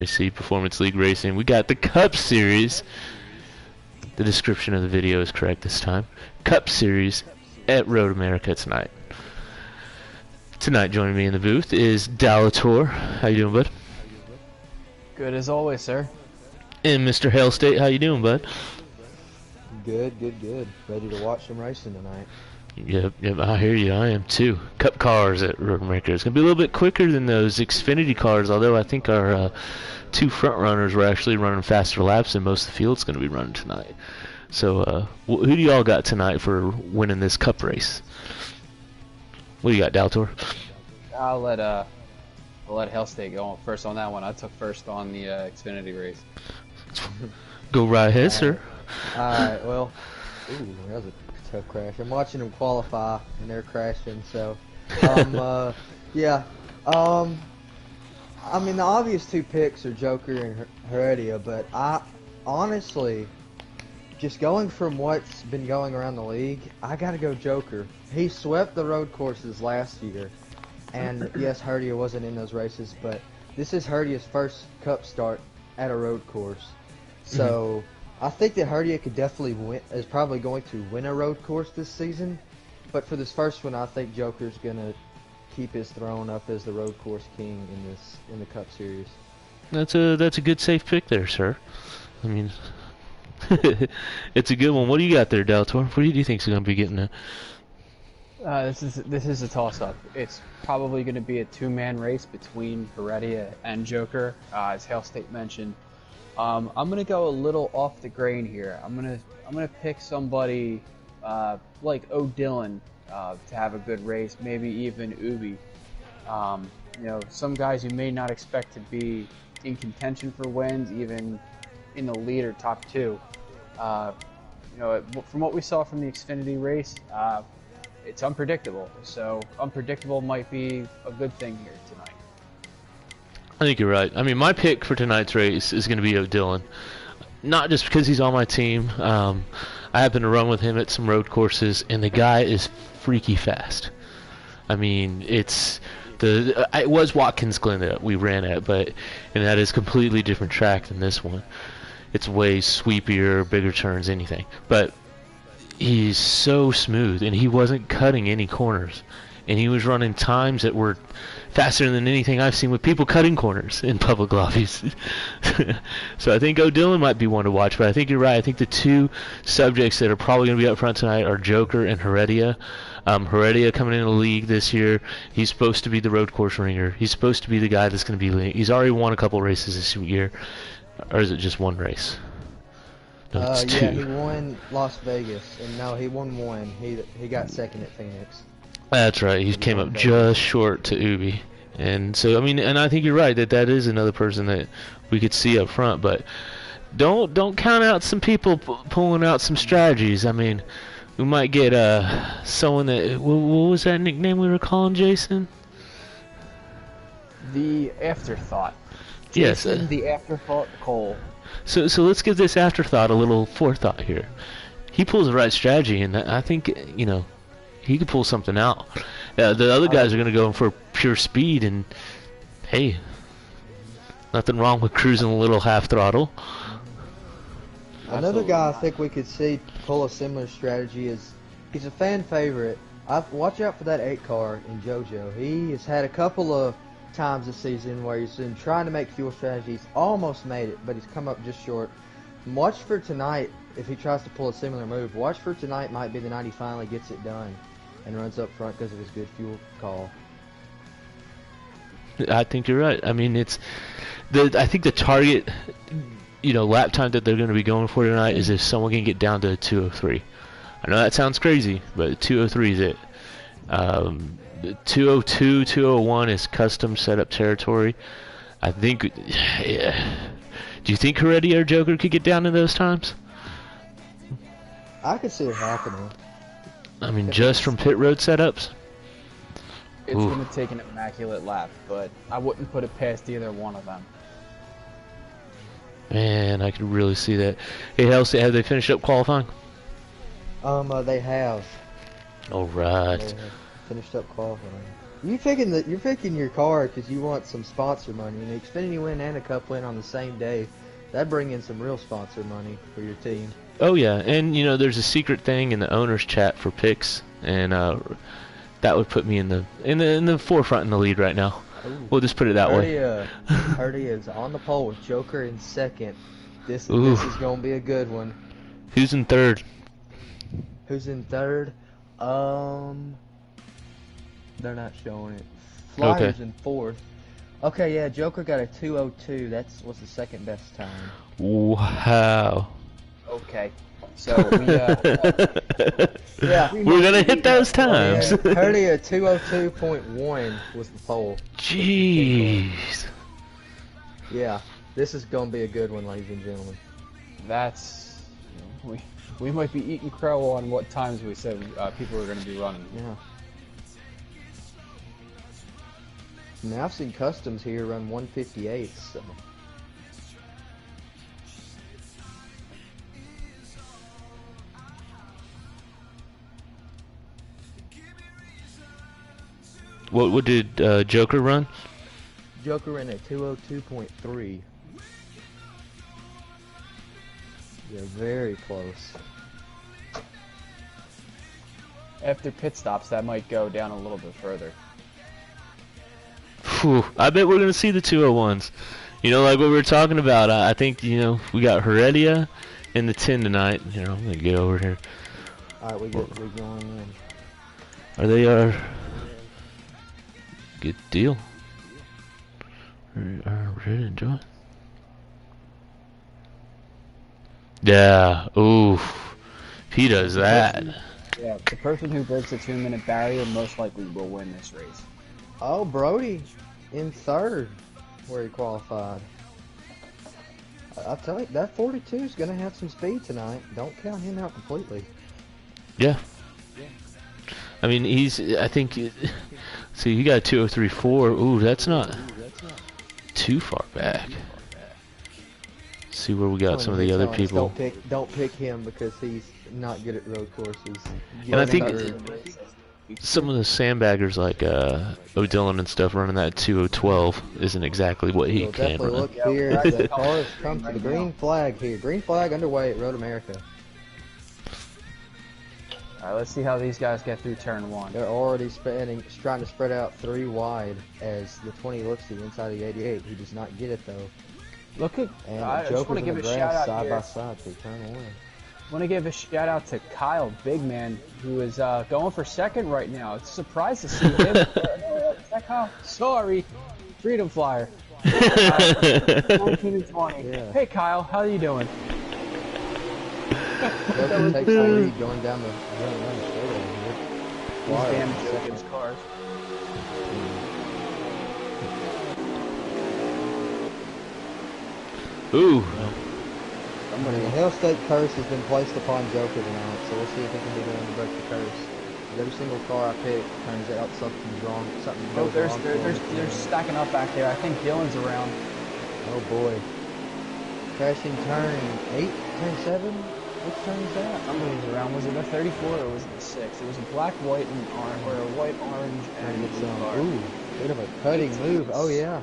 Hennessy Performance League Racing. We got the Cup Series. The description of the video is correct this time. Cup Series at Road America tonight. Tonight, joining me in the booth is Dalator. How you doing, bud? Good as always, sir. And Mr. Hale State. How you doing, bud? Good. Ready to watch some racing tonight. Yep, I hear you. I am too. Cup cars at Road America. It's going to be a little bit quicker than those XFINITY cars, although I think our two front runners were actually running faster laps than most of the field's going to be running tonight. So, who do y'all got tonight for winning this Cup race? What do you got, Daltor? I'll let Hellstate go first on that one. I took first on the Xfinity race. Go right ahead, sir. Alright, well, that was a tough crash. I'm watching them qualify, and they're crashing, so, yeah. I mean, the obvious two picks are Joker and Heredia, but I, honestly, just going from what's been going around the league, I gotta go Joker. He swept the road courses last year, and yes, Heredia wasn't in those races, but this is Heredia's first Cup start at a road course. So, I think that Heredia could definitely win, is probably going to win a road course this season, but for this first one, I think Joker's gonna keep his throne up as the road course king in the Cup Series. That's a good safe pick there, sir. I mean, it's a good one. What do you got there, Daltor? What do you think is going to be getting it? This is a toss-up. It's probably going to be a two-man race between Heredia and Joker, as Hellstate mentioned. I'm going to go a little off the grain here. I'm gonna pick somebody like O'Dillon to have a good race, maybe even Ubi. You know, some guys you may not expect to be in contention for wins, even in the lead or top two. You know, from what we saw from the Xfinity race, it's unpredictable. So unpredictable might be a good thing here tonight. I think you're right. I mean, my pick for tonight's race is going to be O'Dillon. Not just because he's on my team. I happen to run with him at some road courses, and the guy is freaky fast. I mean, it was Watkins Glen that we ran at, and that is completely different track than this one. It's way sweepier, bigger turns, anything. But he's so smooth, and he wasn't cutting any corners. And he was running times that were faster than anything I've seen with people cutting corners in public lobbies. So I think O'Dillon might be one to watch, but I think you're right. I think the two subjects that are probably going to be up front tonight are Joker and Heredia. Heredia coming into the league this year, he's supposed to be the road course ringer. He's supposed to be the guy that's going to be leading. He's already won a couple races this year. Or is it just one race? No, it's two. Yeah, he won Las Vegas, and no, he won one. He got second at Phoenix. That's right. He came up just short to Ubi. And so, I mean, and I think you're right that is another person that we could see up front. But don't count out some people pulling out some strategies. I mean, we might get someone that, what was that nickname we were calling Jason? The Afterthought. Yes. Jason, the Afterthought Cole. So let's give this Afterthought a little forethought here. He pulls the right strategy, and I think, you know, he could pull something out. The other guys are going to go for pure speed, and hey, nothing wrong with cruising a little half throttle. Another guy I think we could see pull a similar strategy is, he's a fan favorite. Watch out for that 8 car in JoJo. He has had a couple of times this season where he's been trying to make fuel strategies, almost made it, but he's come up just short. Watch for tonight, if he tries to pull a similar move, watch for tonight might be the night he finally gets it done and runs up front because of his good fuel call. I think you're right. I mean, I think the target, you know, lap time that they're going to be going for tonight is if someone can get down to 203. I know that sounds crazy, but 203 is it. 202, 201 is custom setup territory. I think. Yeah. Do you think Heredia or Joker could get down to those times? I could see it happening. I mean, just from pit road setups? It's going to take an immaculate lap, but I wouldn't put it past either one of them. Man, I could really see that. Hey, Hellstate, have they finished up qualifying? They have. All right. They have finished up qualifying. You're picking your car because you want some sponsor money. And the Xfinity win and a Cup win on the same day, that'd bring in some real sponsor money for your team. Oh yeah, and you know there's a secret thing in the owners chat for picks, and that would put me in the forefront in the lead right now. Ooh. We'll just put it that way. Purdy is on the pole with Joker in second. This Ooh. is gonna be a good one. Who's in third? Who's in third? They're not showing it. Flyers Okay. in fourth. Okay, yeah, Joker got a 2:02. That's what's the second best time. Wow. Okay. So we yeah. We're gonna hit those times. And Purdy a 2:02.1 was the pole. Jeez. Yeah, this is gonna be a good one, ladies and gentlemen. That's we might be eating crow on what times we said people are going to be running. Yeah. Now I've seen customs here run 158. So. What did Joker run? Joker ran at 2:02.3. They're very close. After pit stops, that might go down a little bit further. Whew, I bet we're gonna see the 201s. You know, like what we were talking about. I think we got Heredia in the 10 tonight. You know, I'm gonna get over here. All right, we're going in. Are they our good deal? Are ready to enjoy? Yeah. Ooh. He does that. Yeah, the person who breaks the 2-minute barrier most likely will win this race. Oh, Brody in third, where he qualified. I'll tell you, that 42 is going to have some speed tonight. Don't count him out completely. Yeah. I mean, I think, see, you got 2:03.4. Ooh, that's not too far back. See where we got some of the other people. Don't pick him because he's not good at road courses. And I think some of the sandbaggers like O'Dillon and stuff running that 2:012 isn't exactly what he We'll can definitely run. look here. The cars come to the green flag here. Green flag underway at Road America. All right, let's see how these guys get through turn 1. They're already trying to spread out 3 wide as the 20 looks to the inside of the 88. He does not get it though. Look at, And I just Joker's want to in give the a shout grass out side here. by side to turn 1. I want to give a shout out to Kyle Bigman, who is going for second right now. It's a surprise to see him. Is that Kyle? Sorry, Freedom Flyer. 19 and 20. Yeah. Hey Kyle, how you doing? Joker takes the lead going down the straightaway here. He's damaged against cars. Ooh. The Hell State curse has been placed upon Joker tonight, so we'll see if he can be the one to break the curse. Every single car I pick turns out something's wrong. Something Oh, goes wrong. they're stacking up back there. I think Dylan's around. Oh boy. Crashing turn 8, turn 7? Which turn is that? Somebody's around. Was it the 34 or was it the 6? It was a black, white, and orange, or a white, orange, Trying and to get blue some. car. Ooh, bit of a cutting move. Oh yeah.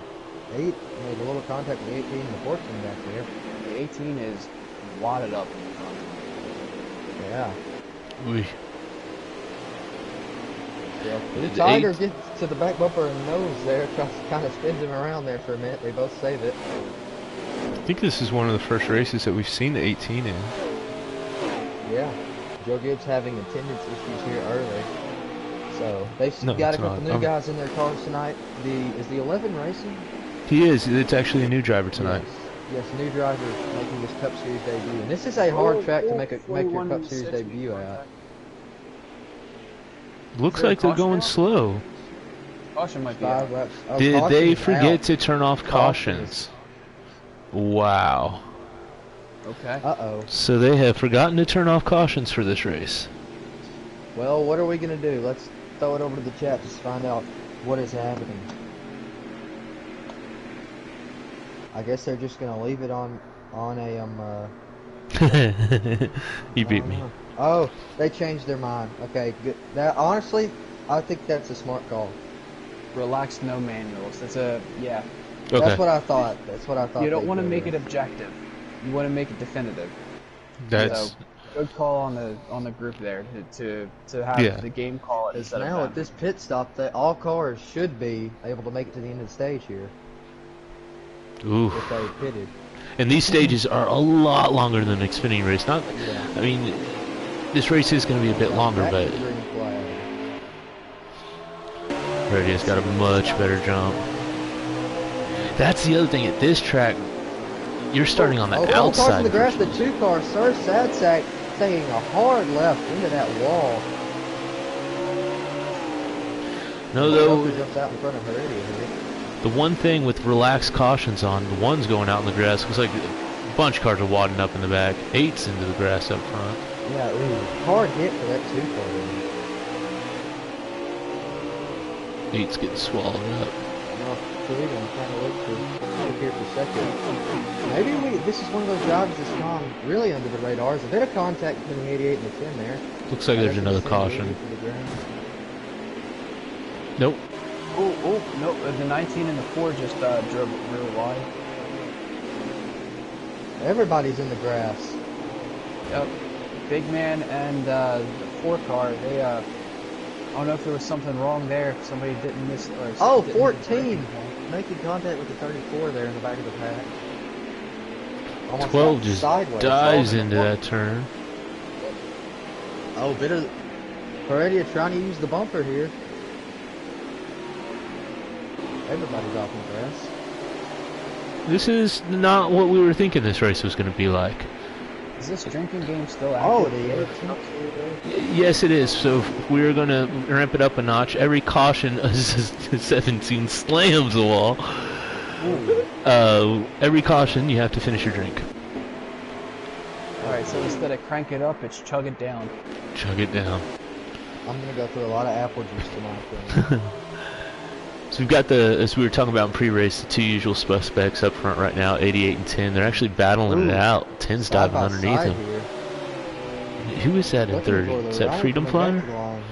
8 made a little contact with the 18 and the 14 back there. The 18 is wadded up in the front. Yeah. Ooh. The Tiger gets to the back bumper and nose there, kind of spins him around there for a minute. They both save it. I think this is one of the first races that we've seen the 18 in. Yeah. Joe Gibbs having attendance issues here early. So they've No, got a it's couple not. new guys in their cars tonight. Is the 11 racing? He is. It's actually a new driver tonight. Yes, new driver making his Cup Series debut. And this is a hard track to make your Cup Series debut at. Looks like they're going slow. Caution might be 5 out. laps. Oh, Did they caution's forget out. to turn off cautions? Wow. Okay. Uh-oh. So they have forgotten to turn off cautions for this race. Well, what are we going to do? Let's throw it over to the chat to find out what is happening. I guess they're just going to leave it on a You beat me. Oh, they changed their mind. Okay, good. That honestly, I think that's a smart call. relaxed, no manuals. That's a yeah. Okay. That's what I thought. That's what I thought. You don't they'd want to go make with. it objective. You want to make it definitive. That's So, good call on the group there to have Yeah. the game call it Because instead now of at them. this pit stop, all cars should be able to make it to the end of the stage here Ooh. if they pitted. And these stages are a lot longer than an Xfinity race. Not, Yeah. I mean, this race is going to be a bit longer, Back but to the green flag. Heredy's got a much better jump. That's the other thing at this track. You're starting on the cars outside. in the of grass. your- The 2 car, Sir Sadsack, taking a hard left into that wall. No, though, Joker jumps out in front of Heredia here. the one thing with relaxed cautions on, the one's going out in the grass. Looks like a bunch of cars are wadding up in the back. 8's into the grass up front. Yeah, ooh, hard hit for that 2 car. 8's getting swallowed up. Well, Freedom kind of look here for second. Maybe this is one of those drivers that's gone really under the radar. There's a bit of contact between the 88 and the 10 there. Looks like there's another caution. Nope. Oh, no, the 19 and the 4 just drove really wide. Everybody's in the grass. Yep. Big Man and the 4 car, they, I don't know if there was something wrong there, if somebody didn't miss, or Oh, didn't 14! Making contact with the 34 there in the back of the pack. Almost 12 got just sideways. dives Oh, into that turn. Oh, bit of Heredia trying to use the bumper here. Everybody's off in the grass. This is not what we were thinking this race was going to be like. Is this drinking game still Oh, active? the 18. Yes, it is. So we're going to ramp it up a notch. Every caution, 17 slams the wall. Every caution, you have to finish your drink. Alright, so instead of crank it up, it's chug it down. Chug it down. I'm gonna go through a lot of apple juice tonight. So we've got the, as we were talking about in pre-race, the two usual suspects up front right now, 88 and 10. They're actually battling it out. 10's Side diving by underneath side him. here. Who is that in Looking third? for the Is that right Freedom coming back Flyer? to the line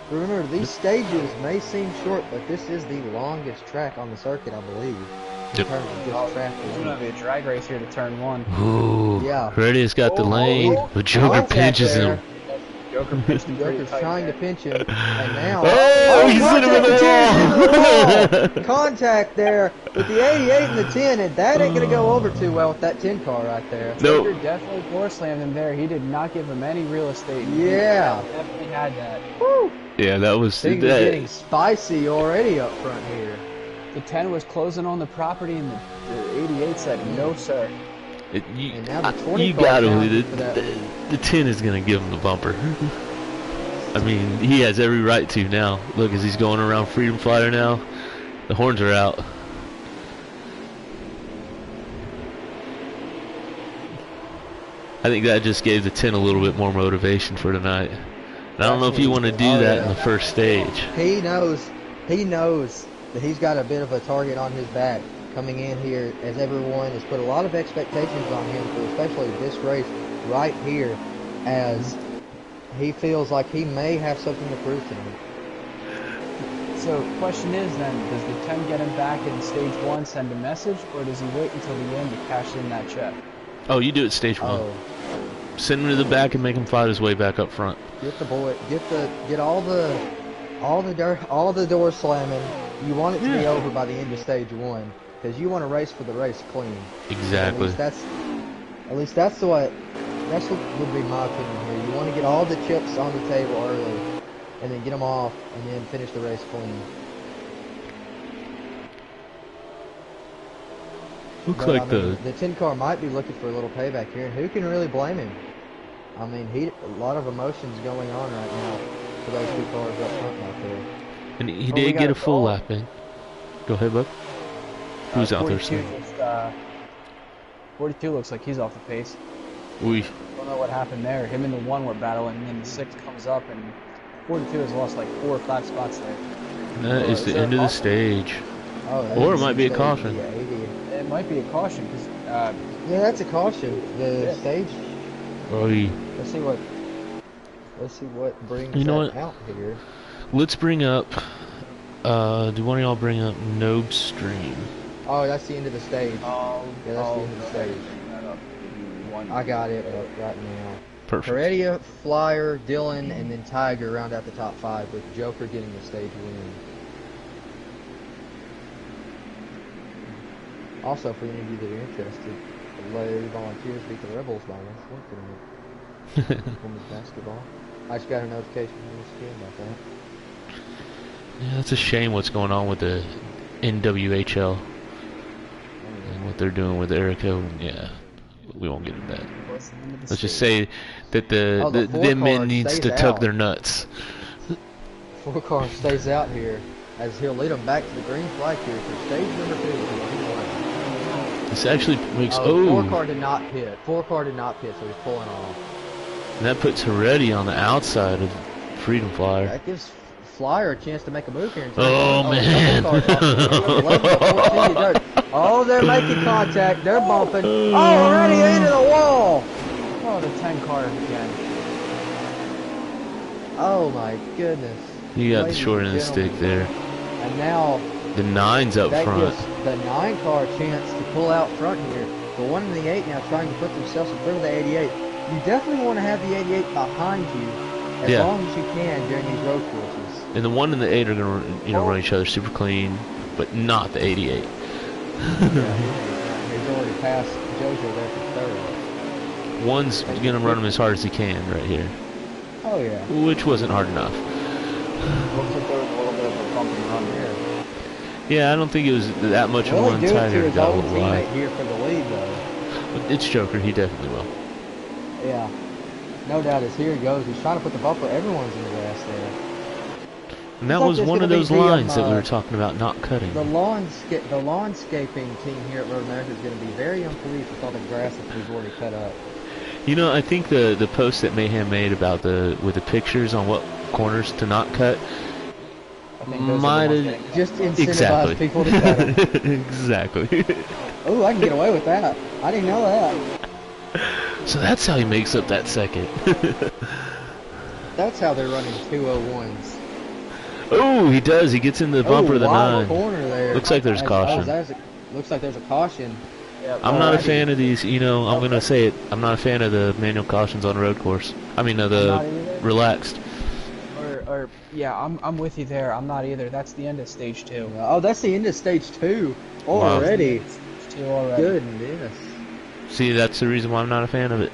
here. Remember, these stages may seem short, but this is the longest track on the circuit, I believe. In Yep. terms of just track. There's gonna be a drag race here to turn 1. Ooh, Yeah. Heredy's got the lane, but Joker Contact pinches there. him. Joker pitched him pretty Joker's tight trying there. to pinch him, and now... Oh, he's hit him in contact the into the wall! Contact there with the 88 and the 10, and that ain't gonna go over too well with that 10 car right there. Nope. Joker definitely door slammed him there. He did not give him any real estate. Yeah. He definitely had that. Woo! Yeah, that was Things are getting spicy already up front here. The 10 was closing on the property, and the 88 said, "No, sir." And now the 20 you car gotta down believe for that lead. the 10 is gonna give him the bumper. I mean, he has every right to now. Look, as he's going around Freedom Flyer now, the horns are out. I think that just gave the 10 a little bit more motivation for tonight. And I don't know if you want to do that in the first stage. He knows that he's got a bit of a target on his back coming in here, as everyone has put a lot of expectations on him for especially this race right here, as he feels like he may have something to prove tonight. So, question is then, does the 10 get him back in stage 1, send a message, or does he wait until the end to cash in that check? Oh, you do it stage 1. Oh, Send him to the back and make him fight his way back up front. get the boy, get all the door slamming. You want it to be over by the end of stage 1, because you want to race for the race clean. Exactly. At least that's what would be my opinion here. You want to get all the chips on the table early, and then get them off, and then finish the race clean. Looks But, like I mean, the 10 car might be looking for a little payback here, and who can really blame him? I mean, a lot of emotions going on right now for those 2 cars up front out there. And he Well, we did got get a a full call. lap in. Go ahead, bud. Who's out there? 42 just, 42 looks like he's off the pace. We. Don't know what happened there. Him and the 1 were battling, and then the 6 comes up, and 42 has lost like 4 or 5 spots there. That is the there end a of the caution? stage. Oh, that Or it is might be a stage caution. 80. It might be a caution, because Yeah, that's a caution. The Yeah. stage. Oh, Let's see what brings You know that what? out here. let's bring up Do one of y'all bring up Noob Stream? Oh, that's the end of the stage. Yeah, that's the end of the stage. I got it up right now. Perfect. Heredia, Flyer, Dylan, and then Tiger round out the top 5 with Joker getting the stage win. Also, for any of you that are interested, the Lady Volunteers beat the Rebels by 1 point tonight. Women's basketball. I just got a notification from ESPN about that. Yeah, it's a shame what's going on with the NWHL and what they're doing with Erica. Yeah, we won't get into that. Let's just say that the men needs to tug their nuts. 4 car stays out here as he'll lead them back to the green flag here for stage number 2. This actually makes 4 car did not pit. 4 car did not pit, so he's pulling off. And that puts Heredia on the outside of Freedom Flyer. That gives Flyer a chance to make a move here. Oh man! Oh, they're making contact. They're bumping. Oh, already into the wall. Oh, the 10 car again. Oh my goodness. You got the short end of the stick there. And now the 9's up that front. gives the 9 car a chance to pull out front here. The 1 and the 8 now trying to put themselves in front of the 88. You definitely want to have the 88 behind you as long as you can during these road courses. And the 1 and the 8 are gonna, run each other super clean, but not the 88. He's already passed JoJo there for 3rd. 1's gonna run him as hard as he can right here. Oh yeah. Which wasn't hard enough. Looks like there was a little bit of a bump and run here. Yeah, I don't think it was that much of one Tiger got a little wide. Here for the lead though. It's Joker, he definitely will. Yeah. No doubt as here he goes. He's trying to put the bumper. Everyone's in the grass there. And that was one of those lines that we were talking about not cutting. The lawnscaping team here at Road America is going to be very unpleased with all the grass that we've already cut up. You know, I think the post that Mayhem made about with the pictures on what corners to not cut might have just incentivized people to cut them. Exactly. Oh, I can get away with that. I didn't know that. So that's how he makes up that second. That's how they're running 201s. Oh, he does. He gets in the bumper of the 9. Corner there. Looks like there's caution. Looks like there's a caution. Yep. I'm not a fan of these, I'm going to say it. I'm not a fan of the manual cautions on road course. I mean, the relaxed. Yeah, I'm with you there. I'm not either. That's the end of stage 2. Oh, that's the end of stage 2 already. Wow. Stage 2 already. Goodness. See, that's the reason why I'm not a fan of it.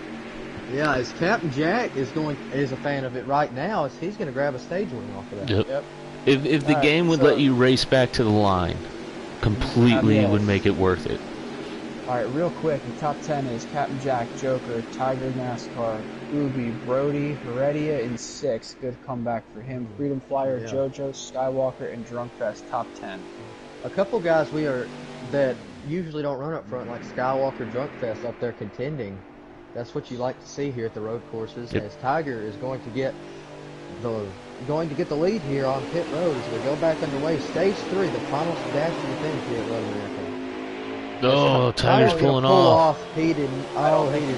Yeah, as Captain Jack is a fan of it right now, as he's going to grab a stage win off of that. Yep. If the game would let you race back to the line, completely would make it worth it. Alright, real quick, the top 10 is Captain Jack, Joker, Tiger, NASCAR, Ubi, Brody, Heredia in 6th. Good comeback for him. Freedom Flyer, JoJo, Skywalker, and Drunkfest, top 10. A couple guys that usually don't run up front, like Skywalker, Drunkfest, up there contending. That's what you like to see here at the road courses. As Tiger is going to get the lead here on pit road as we go back underway. Stage 3, the final dash to the finish here at Road America. Oh, Tiger's pulling off. He did not hit.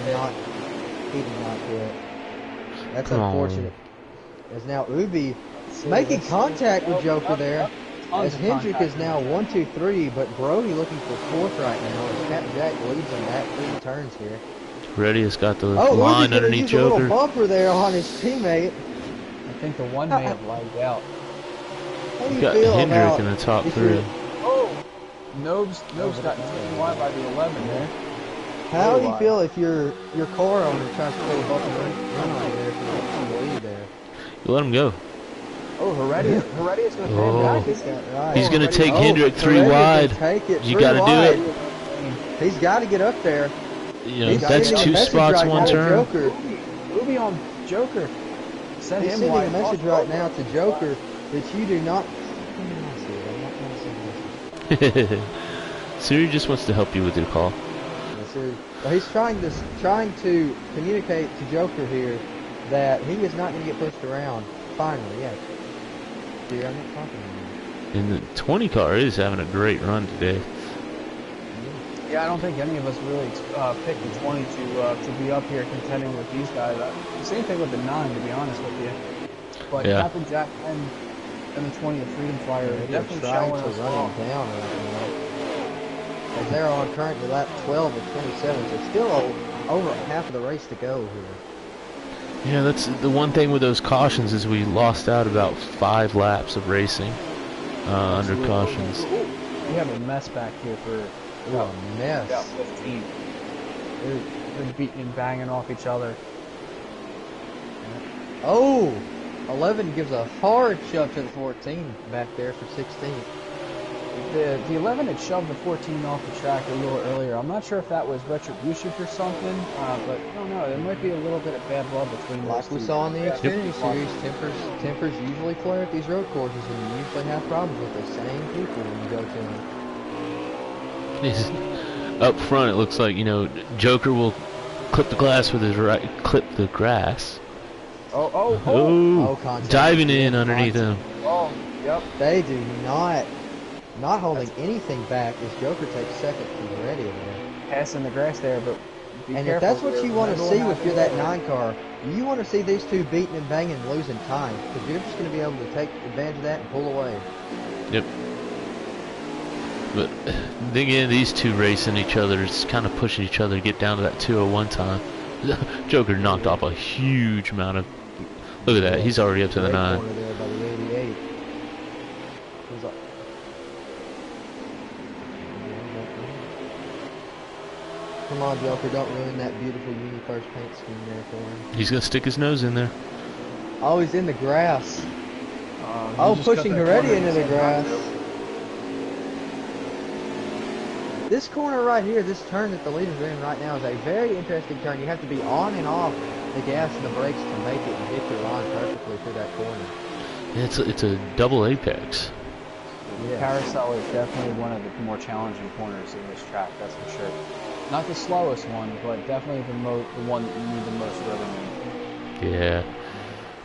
That's unfortunate. As now Ubi making contact with Joker there. As Hendrick is now 1, 2, 3, but Brody looking for 4th right now. As Captain Jack leads him back 3 turns here. Reddy's got the line underneath Joker. A little bumper there on his teammate. I think the 1 may have lagged out. How do you got feel Hendrick about in the top 3. Noob's got taken wide by the 11 there. How do you feel if your car owner tries to pull a bumper run on you there for the lead there? You let him go. Oh, Heredia's going to fan back. He's going to take Hendrick 3 wide. You got to do it. He's got to get up there. That's 2 spots, 1 turn. Ubi on Joker. He's sending a message right now to Joker that you do not. Siri just wants to help you with your call. Well, he's trying to communicate to Joker here that he is not going to get pushed around. Finally, yes. Siri, I'm not talking to you. And the 20 car is having a great run today. Yeah, I don't think any of us really picked the 20 to be up here contending with these guys. Same thing with the 9, to be honest with you. But Captain Jack and the 20th Freedom Flyer are They're definitely trying showing to us run wrong. him down right now. As they're on currently lap 12 of 27, so still over half of the race to go here. Yeah, that's the one thing with those cautions is we lost out about 5 laps of racing under cautions. We have a mess back here for Ooh, a mess. about 15. They're beating and banging off each other. Oh! 11 gives a hard shove to the 14 back there for 16. The 11 had shoved the 14 off the track a little earlier. I'm not sure if that was retribution for something, but I don't know. There might be a little bit of bad blood between those Like two. we saw in the Yeah. Xfinity Series, tempers usually flare at these road courses, and you usually have problems with the same people when you go to them. Up front, it looks like, you know, Joker will clip the glass with his right, clip the grass. Oh, Oh, contact. diving in underneath him. oh, yep. They do not holding anything back as Joker takes second from Heredia there. Passing the grass there, but be And careful. if that's what you want to Remember see what if you're happened that there. 9 car, you want to see these two beating and banging and losing time, because you're just going to be able to take advantage of that and pull away. Yep. But again, these two racing each other, it's kind of pushing each other to get down to that 201 time. Joker knocked off a huge amount of. Look at that, he's already up to the Great 9. corner there by the 88. He's like, come on, Joker, don't ruin that beautiful Uni-First paint scheme there for him. He's gonna stick his nose in there. Oh, he's in the grass. He Oh, just got pushing that Heredia corner into the he said grass. not to. This corner right here, this turn that the leaders are in right now is a very interesting turn. You have to be on and off the gas and the brakes to make it and hit your line perfectly through that corner. It's a double apex. Yeah. Carousel is definitely one of the more challenging corners in this track, that's for sure. Not the slowest one, but definitely the one that you need the most rhythm in. Yeah.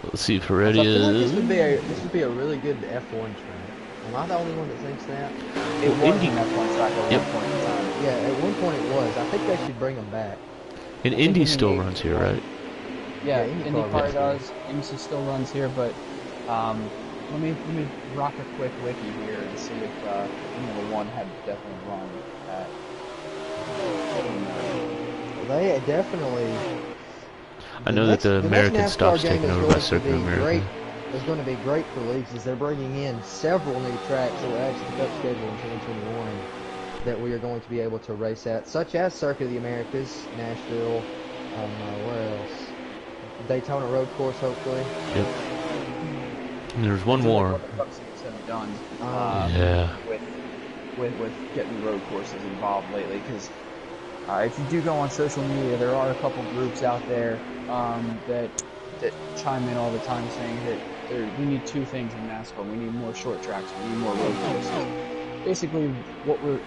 Let's see if So I feel like Heredia. this would be a really good F1 track. Am I the only one that thinks that? It was Indy- in F1 track at Yep. one point in time. Yeah, at one point it was. I think they should bring them back. And I think Indy in the still 80s runs here, it was. right? Yeah, IndyCar IndyCar runs does. IMSA still runs here, but let me rock a quick wiki here and see if Formula One had definitely run at. They definitely. I know that the next American NASCAR stuff's game taken is over going by to Circuit be America. great. It's going to be great for leagues as they're bringing in several new tracks that will add to the Cup schedule in 2021 that we are going to be able to race at, such as Circuit of the Americas, Nashville, where else? Daytona Road Course, hopefully. Yep. And there's one more. What the Cup series have done Yeah. with getting road courses involved lately, because if you do go on social media, there are a couple groups out there that chime in all the time saying that we need two things in NASCAR. We need more short tracks. We need more road courses. Basically,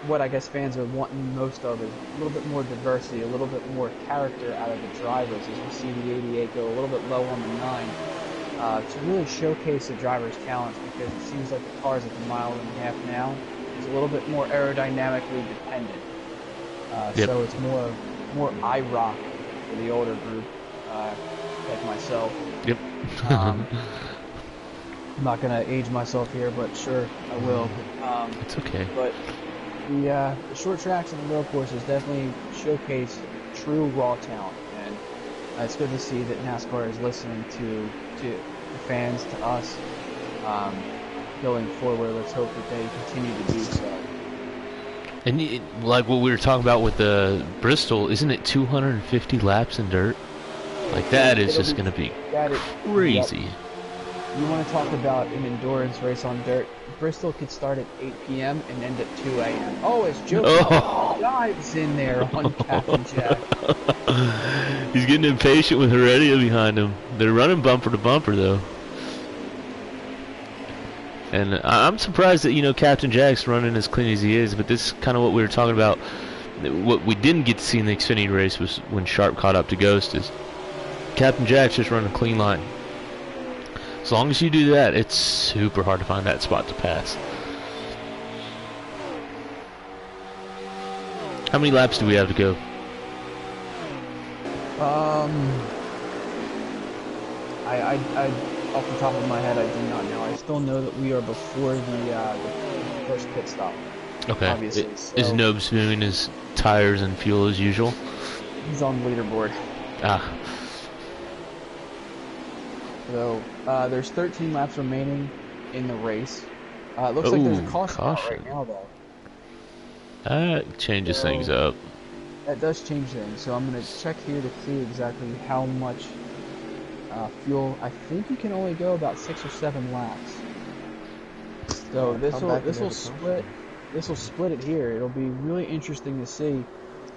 what I guess fans are wanting most of is a little bit more diversity, a little bit more character out of the drivers. As we see the 88 go a little bit low on the 9, to really showcase the drivers' talents, because it seems like the cars at the mile and a half now is a little bit more aerodynamically dependent. Yep. So it's more IROC for the older group, like myself. Yep. I'm not gonna age myself here, but sure, I will. It's okay. But the short tracks and the road courses definitely showcase true raw talent, and it's good to see that NASCAR is listening to the fans, to us, going forward. Let's hope that they continue to do so. And like what we were talking about with the Bristol, isn't it 250 laps in dirt? Like that is just going to be crazy. Yep. You want to talk about an endurance race on dirt? Bristol could start at 8 p.m. and end at 2 a.m. Oh, it's Joe dives in there on Captain Jack. He's getting impatient with Heredia behind him. They're running bumper to bumper though. And I'm surprised that, you know, Captain Jack's running as clean as he is, but this is kind of what we were talking about. What we didn't get to see in the Xfinity race was when Sharp caught up to Ghost is Captain Jack's just running a clean line. As long as you do that, it's super hard to find that spot to pass. How many laps do we have to go? I Off the top of my head, I do not know. I still know that we are before the first pit stop. Okay. Obviously, Is so Nobes doing his tires and fuel as usual? he's on the leaderboard. Ah. So there's 13 laps remaining in the race. It looks like there's a Ooh, caution out caution. right now, though. That changes So- things up. That does change things. So I'm gonna check here to see exactly how much fuel. I think you can only go about 6 or 7 laps. So Come back this will into the split. This will split it here. It'll be really interesting to see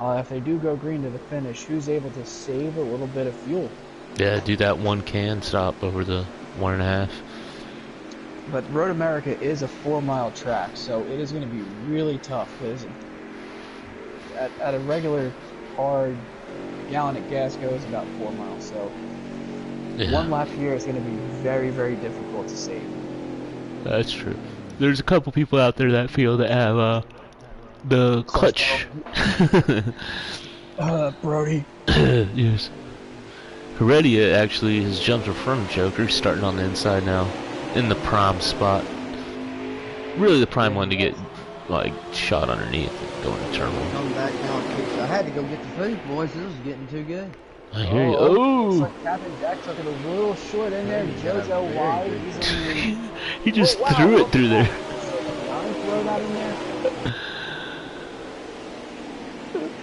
if they do go green to the finish, who's able to save a little bit of fuel. Yeah, do that 1 can stop over the 1.5. But Road America is a 4-mile track, so it is going to be really tough because at a regular car, gallon of gas goes about 4 miles. So Yeah, 1 lap here is going to be very, very difficult to save. that's true. There's a couple people out there that feel that have the clutch. Brody. Yes. Heredia actually has jumped in front of Joker, starting on the inside now, in the prime spot. Really the prime one to get like shot underneath and go into turn one. Come back now and kick. I had to go get the food, boys. This was getting too good. I hear you. Looks Oh! like Captain Jack took it a little short in there. Joe's out wide. He's in the... He just Oh, wow. threw it through there. Throw that in there.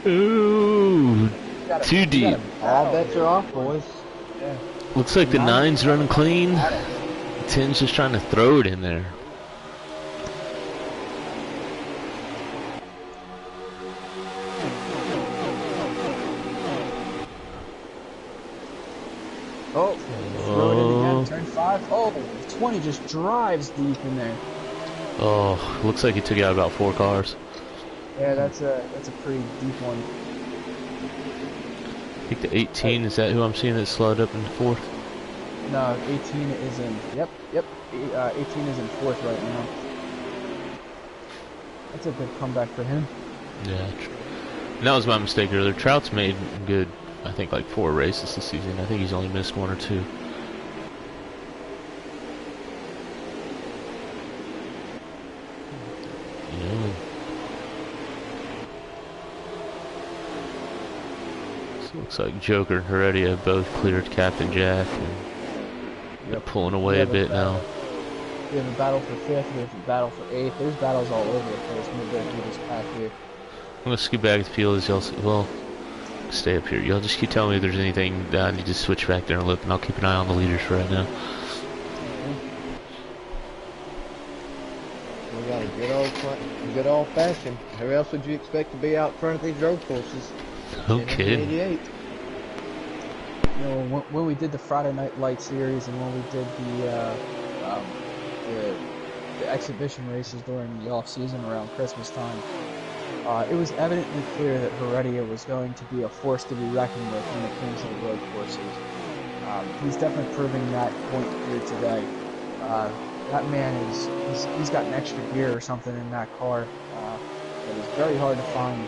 Ooh! Too deep. All bets are off, boys. Yeah. Looks like the 9's running clean. Got it. 10's just trying to throw it in there. Oh, throw it in again. Turn 5. Oh, 20 just drives deep in there. Oh, looks like he took out about 4 cars. Yeah, that's a pretty deep one. I think the 18, is that who I'm seeing that slowed up in 4th? No, 18 is in. Yep. 18 is in 4th right now. That's a good comeback for him. Yeah. And that was my mistake earlier. Trout's made good, I think, like 4 races this season. I think he's only missed 1 or 2. Yeah. So it looks like Joker and Heredia both cleared Captain Jack, and they're pulling away a bit now. We have a battle for 5th, we have a battle for 8th. There's battles all over the place. I'm gonna go through this pack here. I'm gonna scoot back to the field as y'all well, stay up here. Y'all just keep telling me if there's anything that I need to switch back there and look, and I'll keep an eye on the leaders for right now. We got a good old fashioned. Who else would you expect to be out front of these road courses? Okay. 88. You know, when we did the Friday Night Light series and when we did the exhibition races during the off season around Christmas time, it was evidently clear that Heredia was going to be a force to be reckoned with when it came to the road courses. He's definitely proving that point here today. That man he's got an extra gear or something in that car that is very hard to find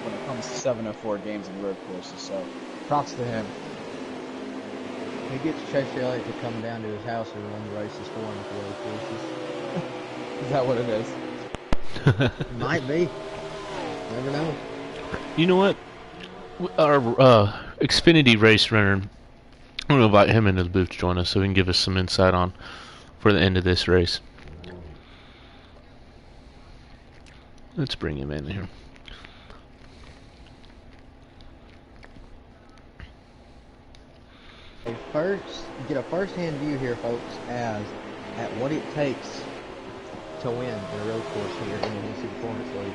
when it comes to 704 games and road courses. So props to him. He gets Cheshire Elliott to come down to his house and run the races for him for road courses. Is that what it is? Might be. Never know. You know what? Our XFINITY race runner, I'm gonna invite him into the booth to join us so he can give us some insight on for the end of this race. Let's bring him in here. Get a first-hand view here, folks, at what it takes to win in a road course here in the Hennessy Performance League.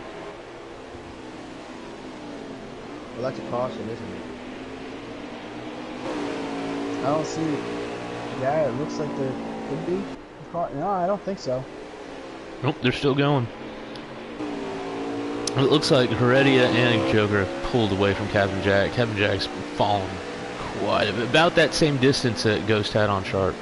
Well, that's a caution, isn't it? I don't see. Yeah, it looks like there could be. No, I don't think so. Nope, they're still going. It looks like Heredia and Joker have pulled away from Captain Jack. Captain Jack's fallen quite a bit. About that same distance that Ghost had on Sharp.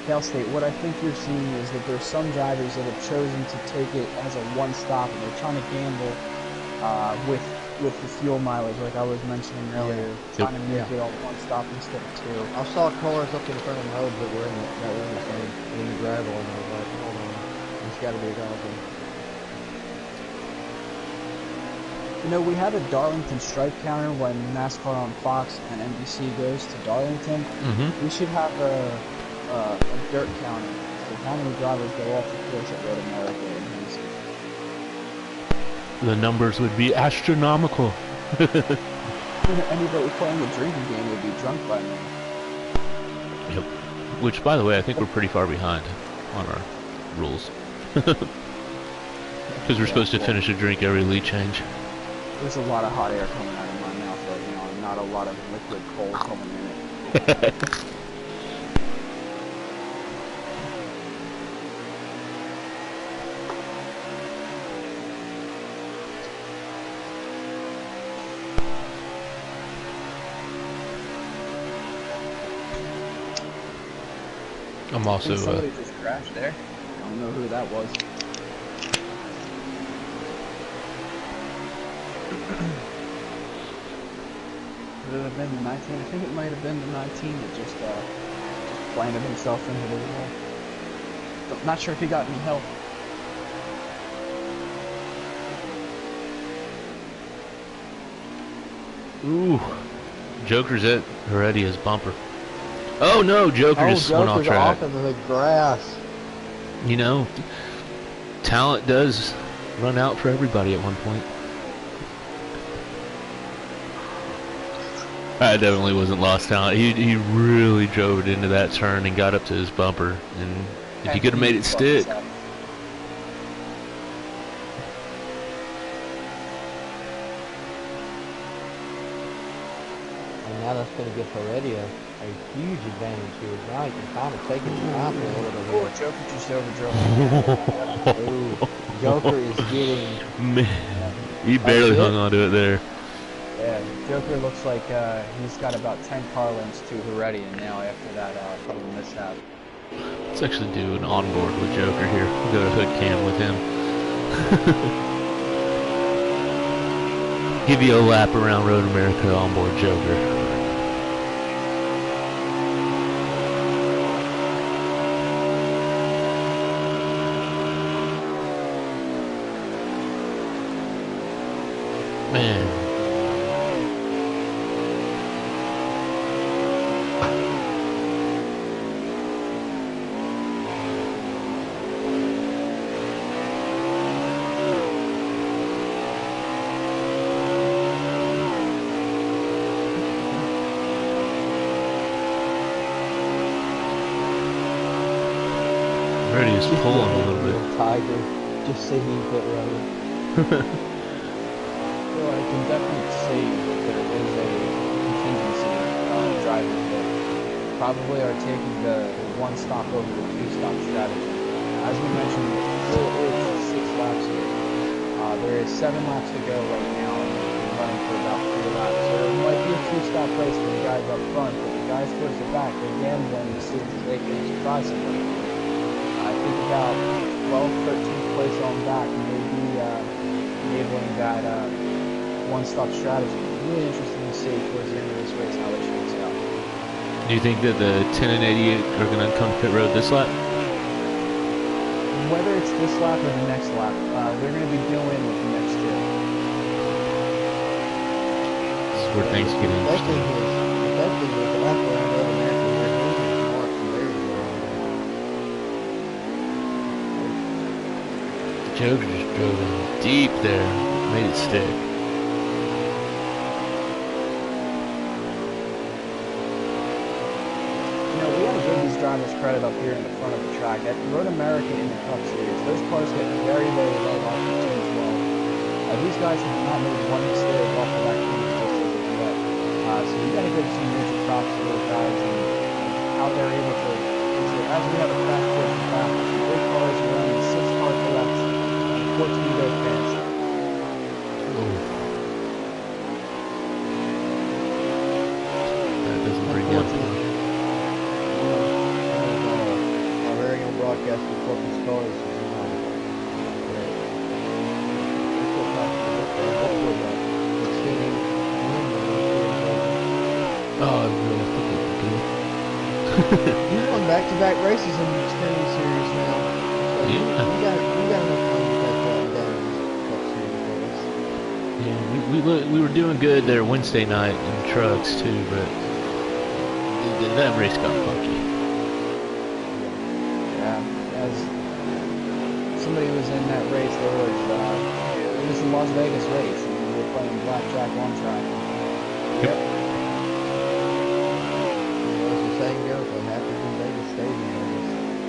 Cal State, what I think you're seeing is that there's some drivers that have chosen to take it as a one-stop, and they're trying to gamble with with the fuel mileage, like I was mentioning earlier, trying to make it all one stop instead of two. I saw cars up in front of the hubs that were in the same in the gravel, and I was like, hold on, this got to be a goblin. You know, we have a Darlington stripe counter when NASCAR on Fox and NBC goes to Darlington. Mm-hmm. We should have a dirt counter. So how many drivers go off the course at Road America and Hennessy? The numbers would be astronomical. Anybody playing a drinking game would be drunk by now. Yep. Which, by the way, I think we're pretty far behind on our rules. Because we're supposed to finish a drink every lead change. There's a lot of hot air coming out of my mouth right now, and not a lot of liquid cold coming in it. I'm also. Somebody just crashed there. I don't know who that was. Could it have been the 19? I think it might have been the 19 that just planted himself into the wall. I'm not sure if he got any help. Ooh. Joker's at Heredia's bumper. Oh no, Joker just went off Joker's track. off into the grass. You know, talent does run out for everybody at one point. I definitely wasn't lost talent. He really drove it into that turn and got up to his bumper. And if he could have made it stick. And now that's going to give Heredia a huge advantage here. Now he can kind of take his time a little bit. Oh, Joker just overdrove. Ooh, Joker is getting... Man, he barely hung on to it there. Yeah, Joker looks like he's got about 10 car lengths to Heredia now after that little mishap. Let's actually do an onboard with Joker here. We'll go to hood cam with him. Give you a lap around Road America onboard Joker. Man. He's pulling a little bit. Tiger, just singing pit road. Well, I can definitely see that there is a contingency on drivers that probably are taking the one stop over the two stop strategy. As we mentioned, it's 6 laps here. There is 7 laps to go right now, and we're running for about 3 laps. So it might be a 2-stop race for the guys up front, but the guys towards the back are gambling to see if they can surprise somebody. I think about 12th, 13th place on back may be enabling that one-stop strategy. Really interesting to see towards the end of this race how it shakes out. Do you think that the 10 and 88 are going to come to pit road this lap? Whether it's this lap or the next lap, they're going to be doing with the next two. This is where things get interesting. Especially with the lap around Road America, they're moving Mark from there to there. Joker just drove in deep there, made it stick. You know, we got to give these drivers credit up here in the front of the track. At Road America in the Cup Series, those cars get very, very low off the turns well. These guys have not made one mistake off of that clean just as of yet. So we got to give some major props to those guys and how they're able to, as we have a crash towards the back, 8 cars around, 6 cars to left, 14 go fast. That doesn't bring you up. Our very own broadcaster, Corpus Cars, Oh, I really think He's won back-to-back races in the Xfinity Series now. So Yeah. you got enough money to take that down in Cup Series race. he'd be good. Yeah, we were doing good there Wednesday night in the trucks too, but that race got funky. Yeah, as somebody was in that race, it was the Las Vegas race, and they were playing blackjack on track. Yep. As the saying goes, what happens in Vegas stays in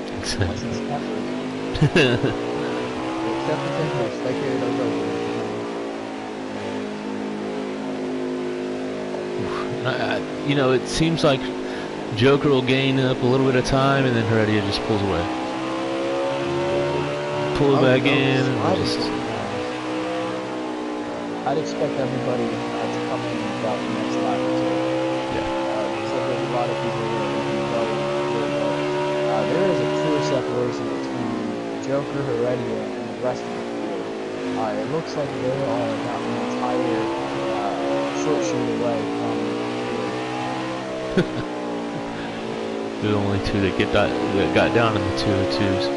Vegas. Lessons effort. Except the Tempest, they carry those over. You know, it seems like Joker will gain up a little bit of time, and then Heredia just pulls away. Pull it back in, and just... I'd expect everybody to come in about the next lap or two. Yeah. So there's a lot of people that are going really well. There is a clear separation between Joker, Heredia, and the rest of the field. It looks like they are about an entire short shoot away from the field. They're the only two that got down in the 202s.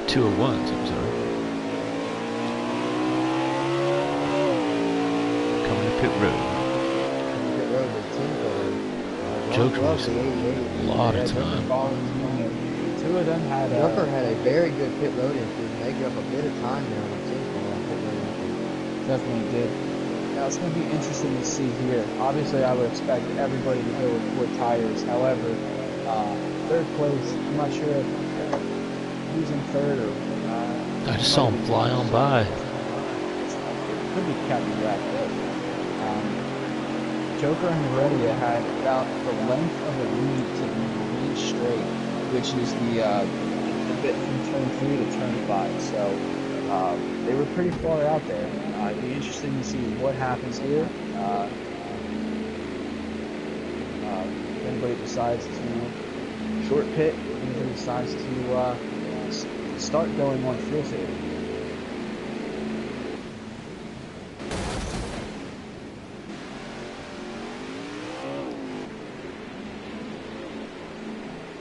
201s, I'm sorry. Coming to pit road. Pit road with 10 car. Joker was a lot of time. Two of them had Joker had a very good pit road entry. They gave up a bit of time there on the 10 car on pit road entry. definitely did. Now it's going to be interesting to see here. Obviously, I would expect everybody to go with 4 tires. However, third place, I'm not sure if who's in third or. I just saw him fly on by. It could be Captain Jack. Joker and Heredia had about the length of the lead to the main straight, which is the bit from turn 3 to turn 5. So they were pretty far out there. It'd be interesting to see what happens here. If anybody decides to short pit, if anybody decides to start going on fuel saving.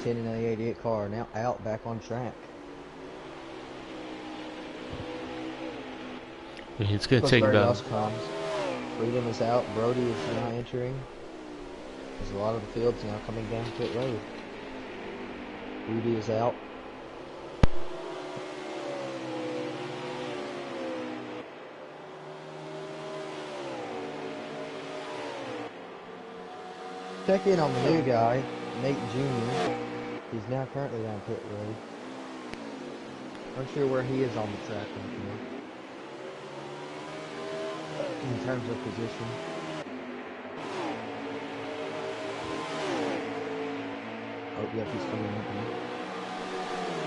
10 and the 88 car now out back on track. It's going to take about... else comes. Freedom is out. Brody is now entering. There's a lot of the fields now coming down pit road. Rudy is out. Check in on the new guy, Nate Jr. He's now currently down pit road. Unsure where he is on the track right now. In terms of position. Oh, yep, he's coming up now.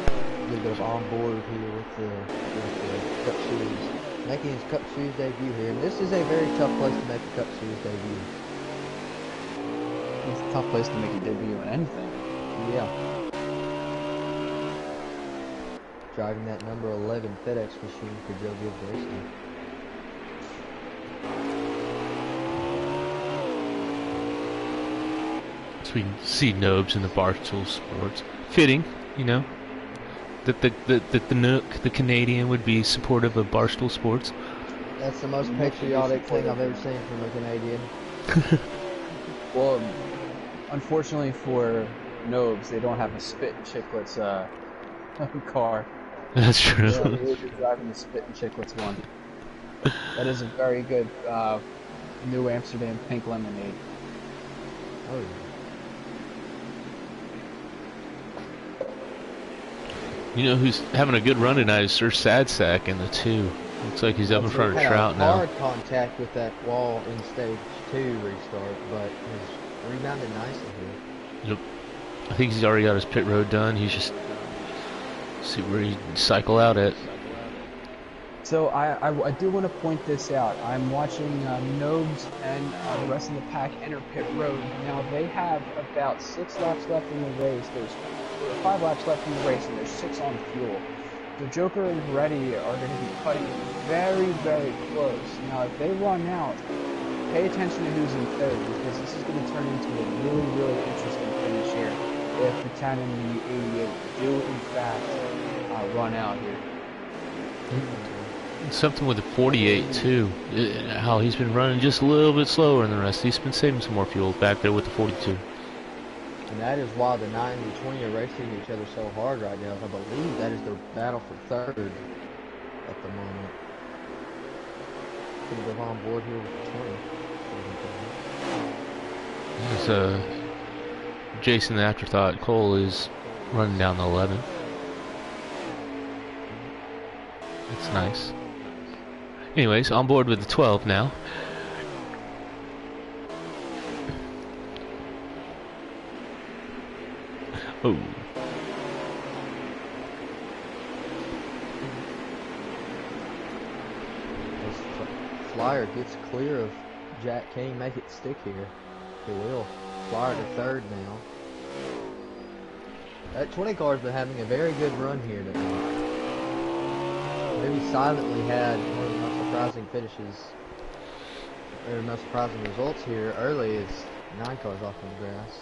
A little bit of on board here with the Cup Series. Making his Cup Series debut here. And this is a very tough place to make a Cup Series debut. It's a tough place to make a debut in anything. Yeah. Driving that number 11 FedEx machine for Joe Gibbs Racing. So we can see Nobes in the Barstool Sports. Fitting, you know, that the Nook, the Canadian, would be supportive of Barstool Sports. That's the most patriotic thing I've ever seen from a Canadian. Well, unfortunately for Nobes, they don't have a Spit and Chicklets car. That's true. Yeah, they would be driving the Spit and Chicklets one. That is a very good New Amsterdam pink lemonade. Oh, You know who's having a good run tonight is Sir Sadsack in the 2. Looks like he's up in front of Trout now. Hard contact with that wall in stage 2 restart, but he's rebounded nicely here. Yep. I think he's already got his pit road done. He's just see where he cycle out at. So I do want to point this out. I'm watching Nobes and the rest of the pack enter pit road. Now they have about 6 laps left in the race. There's 5 laps left in the race, and there's 6 on fuel. The Joker and Heredia are going to be cutting very, very close. Now if they run out, pay attention to who's in third, because this is going to turn into a really, really interesting finish here if the 10 and the 88 do, in fact, run out here. Something with the 48 too. How he's been running just a little bit slower than the rest. He's been saving some more fuel back there with the 42. And that is why the 9 and the 20 are racing each other so hard right now. I believe that is their battle for third at the moment. Gonna go on board here with the 20. As Jason the Afterthought Cole is running down the 11. That's nice. Anyways, on board with the 12 now. Oh. As Flyer gets clear of Jack King, make it stick here. He will. Flyer to third now. That 20 car's been having a very good run here tonight. Maybe silently had one of the most surprising finishes, or most surprising results here early is 9 cars off on the grass.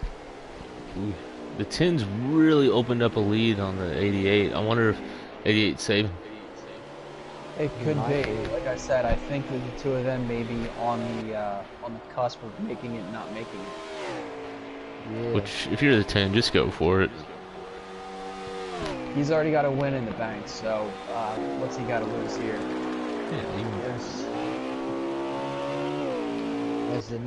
Ooh. The 10's really opened up a lead on the 88. I wonder if 88's saving. It could be. Like I said, I think that the two of them may be on the cusp of making it, not making it. Yeah. Which, if you're the 10, just go for it. He's already got a win in the bank, so what's he got to lose here? Yeah, As the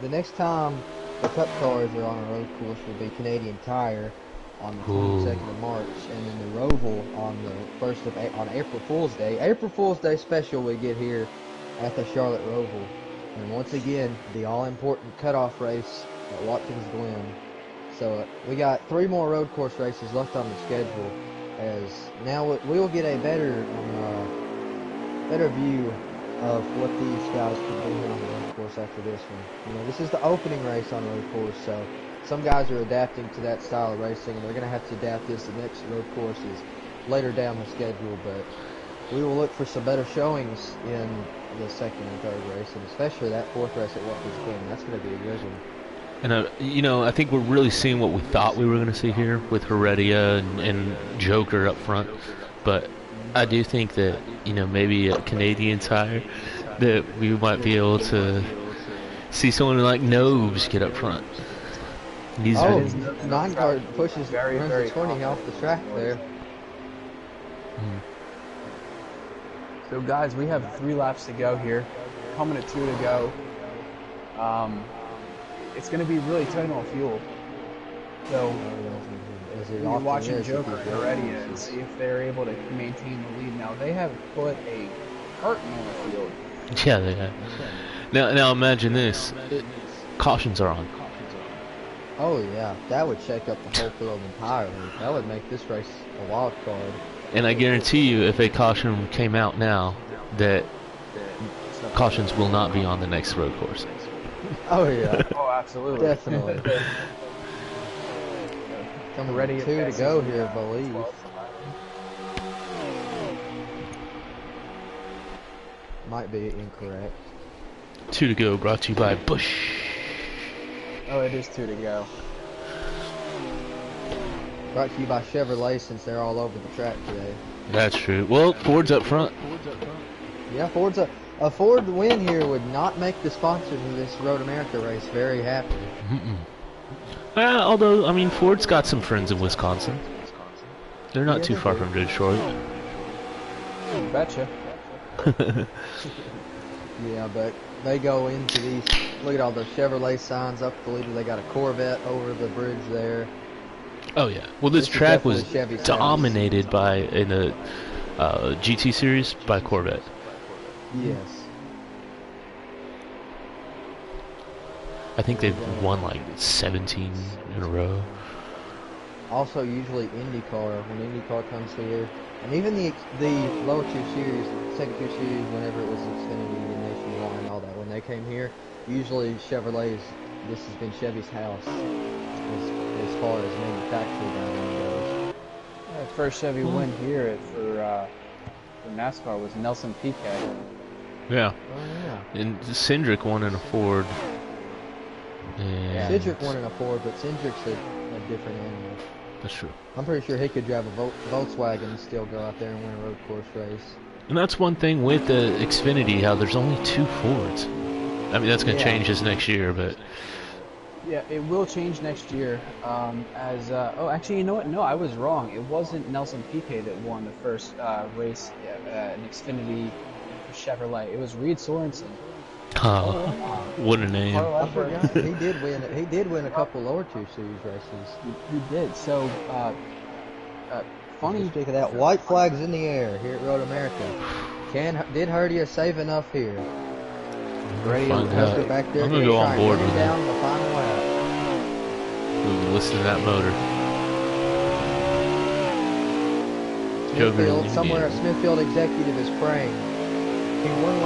next time the Cup cars are on a road course will be Canadian Tire on the 22nd of March, and then the Roval on the 1st of on April Fool's Day. April Fool's Day special we get here at the Charlotte Roval, and once again the all-important cutoff race at Watkins Glen. So we got 3 more road course races left on the schedule. As now we will get a better view of what these guys can do on the road course after this one. You know, this is the opening race on road course, so some guys are adapting to that style of racing, and they're going to have to adapt this. The next road course is later down the schedule, but we will look for some better showings in the second and third race, and especially that 4th race at Watkins Glen. That's going to be a good one. And, you know, I think we're really seeing what we thought we were going to see here with Heredia and Joker up front. But I do think that, you know, maybe at Canadian Tire, that we might be able to see someone like Nobes get up front. These are 9 car pushes very, runs very the 20 off the track there. So guys, we have 3 laps to go here. Coming at 2 to go. It's going to be really tight on fuel. So you're watching Joker and Heredia and see if they're able to maintain the lead. Now they have put a curtain on the field. Yeah, they have. Now imagine this. Cautions are on. Oh yeah, that would shake up the whole field entirely. That would make this race a wild card. And I guarantee you, if a caution came out now, that cautions will not be on the next road course. Oh yeah. Oh, absolutely. Definitely. Coming ready 2 to go here, I believe. Might be incorrect. 2 to go, brought to you by Bush. Oh, it is 2 to go. Brought to you by Chevrolet, since they're all over the track today. That's true. Well, Ford's up front. Yeah, Ford's a Ford win here would not make the sponsors of this Road America race very happy. Well, although, I mean, Ford's got some friends in Wisconsin. They're not too far from Detroit. Betcha. Yeah, but they go into these. Look at all those Chevrolet signs up the leader. They got a Corvette over the bridge there. Oh yeah. Well, this This is track was definitely Chevy's dominated by in the GT series by Corvette. Yes. I think they've won like 17 in a row. Also, usually IndyCar, when IndyCar comes here, and even the lower 2 series, second 2 series, whenever it was Xfinity and Nationwide and all that, when they came here, usually Chevrolet's, this has been Chevy's house as far as manufacturing goes. First Chevy win here for NASCAR was Nelson Piquet. Yeah. Oh yeah. And Cindric won in a Ford. And Cindric won in a Ford, but Cindric's a different animal. that's true. I'm pretty sure he could drive a Volkswagen and still go out there and win a road course race. And that's one thing with the XFINITY, how there's only 2 Fords. I mean, that's going to Yeah. change this next year, but Yeah, it will change next year. Oh, actually, you know what? No, I was wrong. It wasn't Nelson Piquet that won the first race in Xfinity for Chevrolet. It was Reed Sorensen. what a name. I forgot he did win. He did win a couple lower 2 series races. He did. So, funny. Speak of that, white flags in the air here at Road America. Did Herdia save enough here? Find Custer out. back there. I'm going to go on board with down him. the final lap. Ooh, listen to that motor. Smithfield, somewhere at Smithfield Executive is praying. He won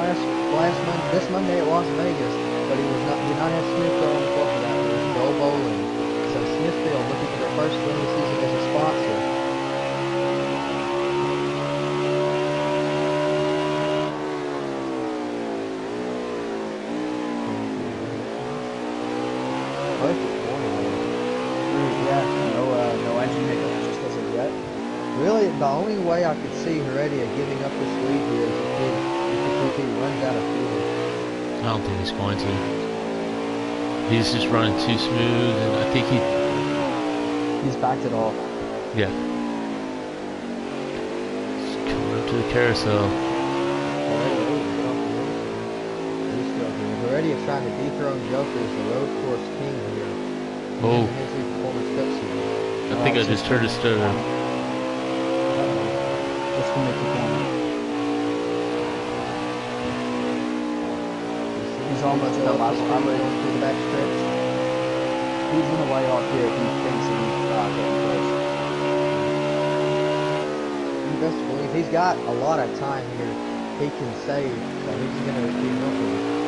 this Monday at Las Vegas, but did not have Smithfield on the floor for that one. It was Go Bowling. So Smithfield looking for their first win of the season as a sponsor. Yeah, no engine hiccup just as of yet. Really, the only way I could see Heredia giving up this lead here is if he runs out of fuel. I don't think he's going to. He's just running too smooth, and I think He's backed it off. yeah. Just coming up to the carousel. Heredia trying to dethrone Joker as the road course king here. Oh, In the Hennessy Performance Cup season. I think I just heard a stir. Just to make the corner. He's almost done last time. Going through the back stretch. He's going to lay off here if he thinks that he's getting close. You best believe he's got a lot of time here. He can save, so he's going to be milking.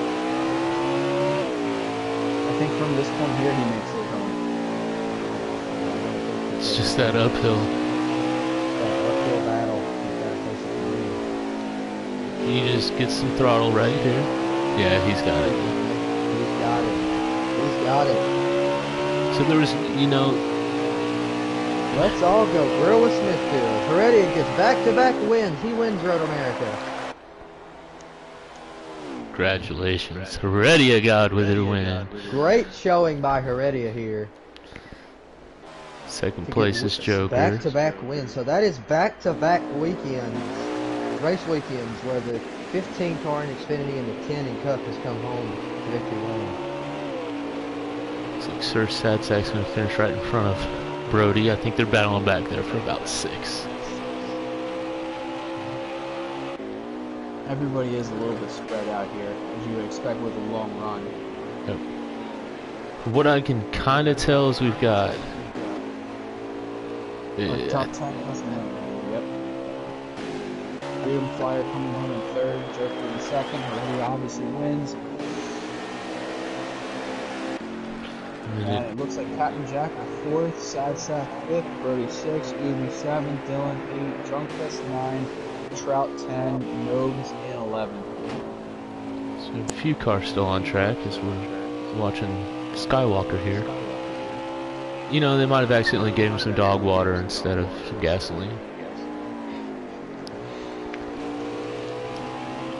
I think from this point here, he makes it home. It's just that uphill. That uphill battle. He's got to face it. He just gets some throttle right here. Yeah, he's got it. He's got it. He's got it. So there was, you know, Let's all go. Grill with Smithfield. Heredia gets back-to-back wins. He wins Road America. congratulations. Heredia got with it a win. Great showing by Heredia here. Second place is Joker. Back-to-back wins. So that is back-to-back weekends, race weekends, where the 15 car in Xfinity and the 10 in Cup has come home to victory lane. Looks like Sir Sadsac's going to finish right in front of Brody. I think they're battling back there for about 6. Everybody is a little bit spread out here, as you would expect with a long run. Yep. What I can kind of tell is we've got... Top 10, yep. Freedom Flyer coming home in third, Joker in second. Heredia obviously wins. And it looks like Pat and Jack are fourth, Sad Sack fifth, Brody sixth, Ubi 7, Dylan 8, Drunkfest 9, Trout 10, Nobes in 11. So a few cars still on track as we're watching Skywalker here. You know, they might have accidentally gave him some dog water instead of some gasoline.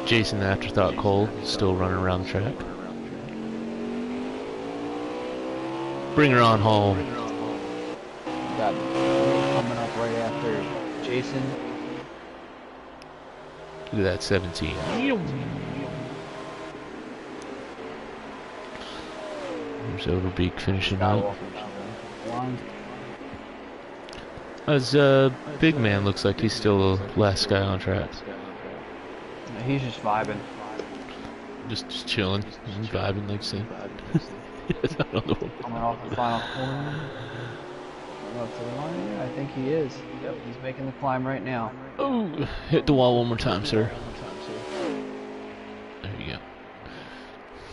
Jason the Afterthought Cole still running around the track. Bring her on home. Got coming up right after Jason. Look at that 17. There's Overbeek finishing up. As Big Man looks like he's still the last guy on track. He's just vibing. Just chilling and vibing like I said. Coming off the final corner. Up to the line. I think he is. Yep, he's making the climb right now. Oh, hit the wall one more time, sir. There you go.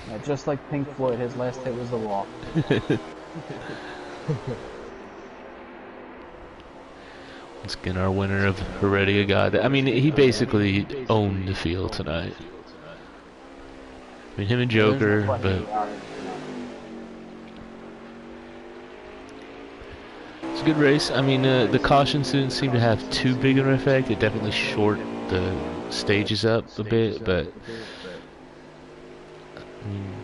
Yeah, just like Pink Floyd, his last hit was the wall. Once again, our winner of Heredia got. I mean, he basically owned the field tonight. mean, him and There's no Joker, question but about it. it's a good race. I mean, the cautions didn't seem to have too big of an effect. It definitely shorted the stages up a bit, but I mean,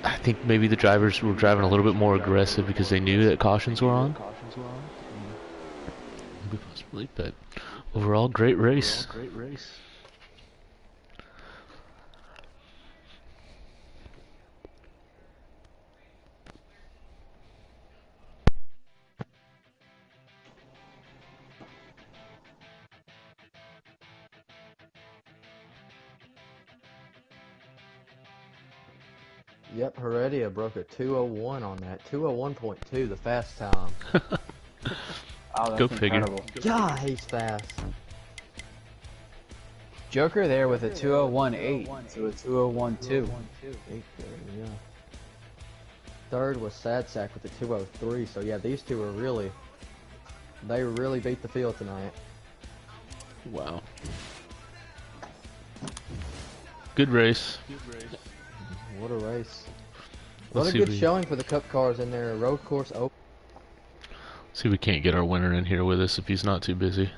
I think maybe the drivers were driving a little bit more aggressive because they knew that cautions were on. Maybe possibly, but overall, great race. Yep, Heredia broke a 2:01 on that. 2:01.2, the fast time. Oh, that's Go figure. incredible. God, he's fast. Joker there with a 2:01.8 to a 2:01.2. Yeah. Third was Sad Sack with a 2:03. So yeah, these two are they really beat the field tonight. Wow. Good race. What a race. Let's What a see good if we- showing for the Cup cars in their road course open. See if we can't get our winner in here with us if he's not too busy.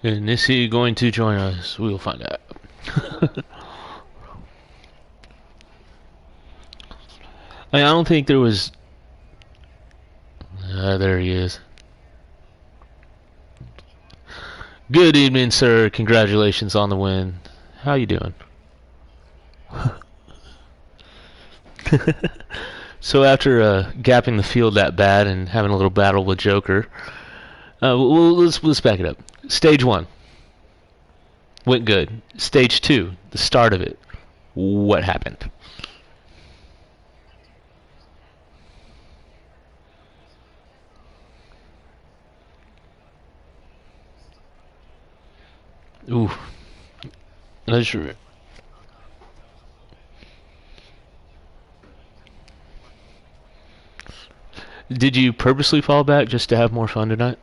And is he going to join us? We'll find out. I don't think there was... there he is. Good evening, sir. Congratulations on the win. How you doing? So after gapping the field that bad and having a little battle with Joker, let's back it up. Stage 1 went good. Stage 2, the start of it. What happened? Ooh. That's right. Did you purposely fall back just to have more fun tonight?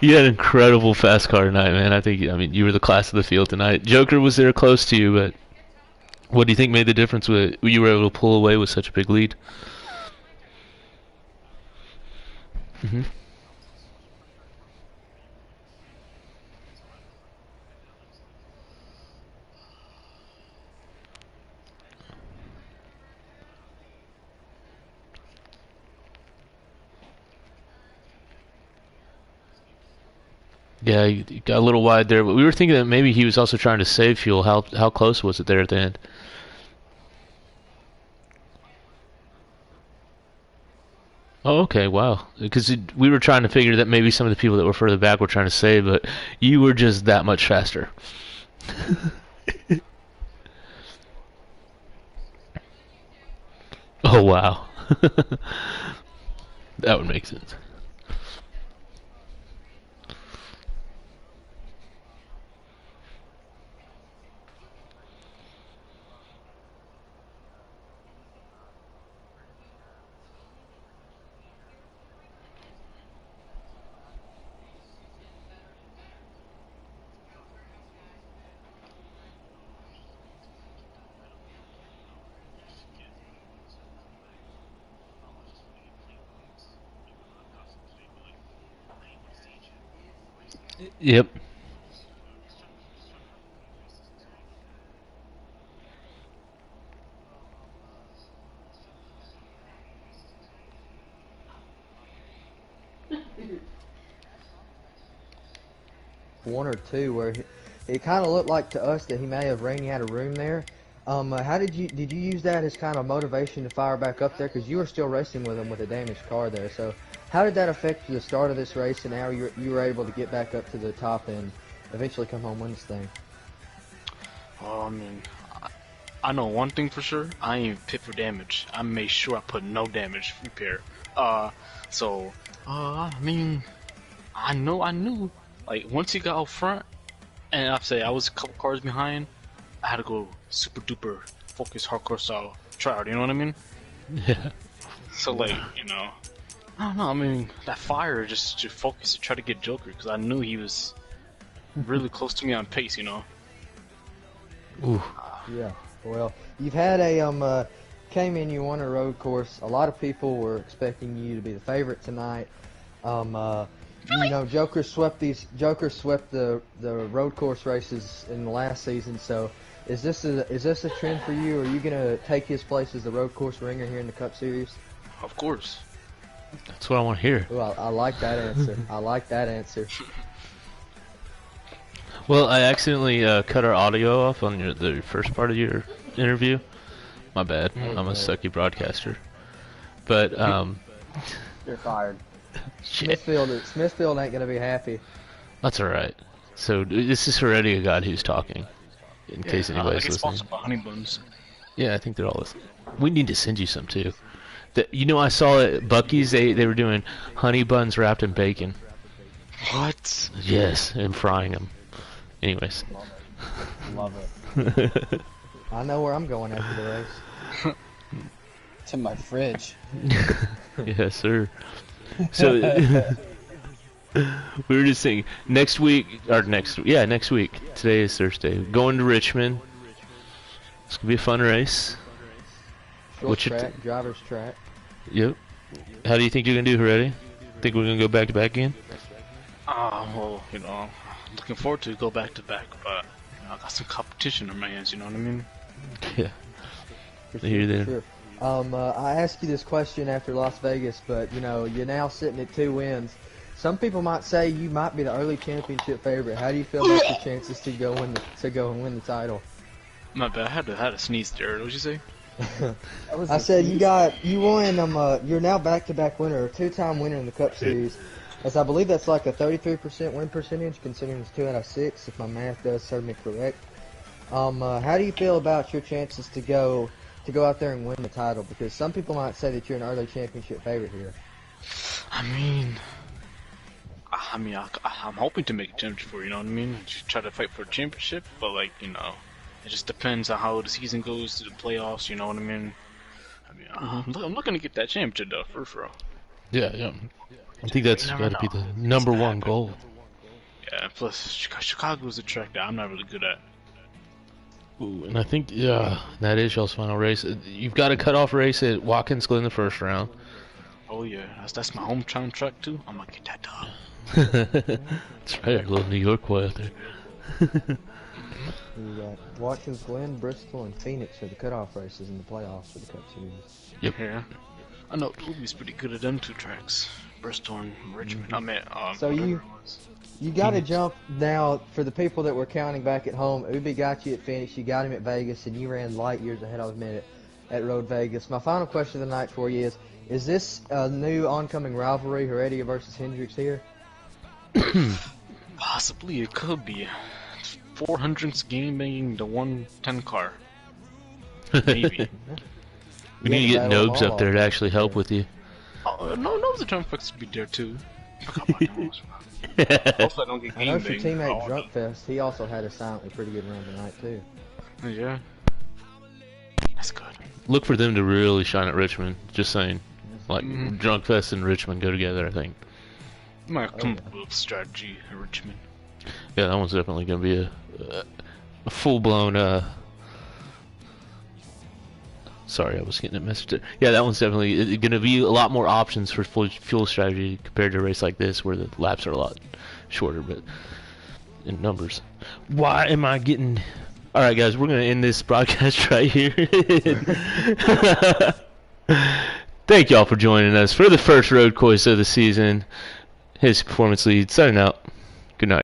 You had an incredible fast car tonight, man. I mean, you were the class of the field tonight. Joker was there close to you, but what do you think made the difference with you were able to pull away with such a big lead? Mm-hmm. Yeah, he got a little wide there, but we were thinking that maybe he was also trying to save fuel. How close was it there at the end? Oh, okay, wow. Because we were trying to figure that maybe some of the people that were further back were trying to save, but you were just that much faster. Oh, wow. That would make sense. Yep. One or two where it kind of looked like to us that he may have ran you out of room there. How did you use that as kind of motivation to fire back up there? Because you were still racing with him with a damaged car there. So how did that affect the start of this race and how you were able to get back up to the top and eventually come home win this thing? Well, I mean, I know one thing for sure. I ain't even pit for damage. I made sure I put no damage repair. I mean, I knew. Like once he got out front, and I was a couple cars behind, I had to go super duper focus hardcore style try out. You know what I mean? Yeah. So like, you know, I don't know. I mean, that fire just to focus to try to get Joker because I knew he was really close to me on pace. You know. Ooh. Yeah. Well, you've had a came in, you won a road course. A lot of people were expecting you to be the favorite tonight. You know, Joker swept the road course races in the last season. So, is this a trend for you? Are you gonna take his place as the road course ringer here in the Cup Series? Of course. That's what I want to hear. Ooh, I like that answer. I like that answer. Well, I accidentally cut our audio off on the first part of your interview. My bad. I'm a sucky broadcaster. But You're fired. shit. Smithfield ain't gonna be happy. That's all right. So this is already a God who's talking. In case I anybody's get listening. sponsored by Honey Buns. Yeah, I think they're all listening. We need to send you some too. You know, I saw at Buc-ee's they were doing honey buns wrapped in bacon. What? Yes, and frying them. Anyways. Love it. I know where I'm going after the race. To my fridge. Yes, sir. So we were just saying next week. Today is Thursday. Going to Richmond. It's gonna be a fun race. Short What's your track, driver's track. Yep. How do you think you're gonna do, Heredia? Think we're gonna go back to back again? Well, you know, I'm looking forward to go back to back, but you know, I got some competition on my hands. You know what I mean? Yeah. For Here, there. sure. I asked you this question after Las Vegas, but you know you're now sitting at 2 wins. Some people might say you might be the early championship favorite. How do you feel about your chances to go and win the title? My bad. I had to sneeze there. What'd you say? I said you won. You're now back-to-back winner, 2-time winner in the Cup Series. As I believe that's like a 33% win percentage, considering it's 2 out of 6, if my math does serve me correct. How do you feel about your chances to go out there and win the title? Because some people might say that you're an early championship favorite here. I'm hoping to make a championship for you know what I mean. Just try to fight for a championship, but like you know, it just depends on how the season goes to the playoffs. You know what I mean? I'm looking to get that championship though, for real. Yeah. I think that's got to be the number one goal. Yeah, plus Chicago's a track that I'm not really good at. Ooh, and I think that is y'all's final race. You've got a cutoff race at Watkins Glen the first round. Oh yeah, that's my hometown track too. I'm gonna get that dog. That's right, a little New York boy out there. You got Watkins Glen, Bristol, and Phoenix are the cutoff races in the playoffs for the Cup Series. Yep. Yeah. I know Ubi's pretty good at them 2 tracks. Bristol and Richmond. I mean, So you got to jump now. For the people that were counting back at home, Ubi got you at Phoenix, you got him at Vegas, and you ran light years ahead of him at Road Vegas. My final question of the night for you is this a new oncoming rivalry, Heredia versus Hendricks here? Possibly it could be. 400s game banging the 110 car. Maybe. We need to get Nobes up there to actually help with you. Oh, no, the Drumfucks would be there too. Hopefully I don't get I know game your banged. teammate Drunkfest, he also had a silently pretty good run tonight too. Yeah. That's good. Look for them to really shine at Richmond. Just saying. Like, Drunkfest and Richmond go together, I think. Might come up with a strategy in Richmond. Yeah, that one's definitely going to be a full-blown, Sorry, I was getting a message there. Yeah, that one's definitely going to be a lot more options for fuel strategy compared to a race like this where the laps are a lot shorter, but in numbers. Why am I getting... Alright, guys, we're going to end this broadcast right here. Thank y'all for joining us for the first road course of the season. Hennessy Performance League, signing out. Good night.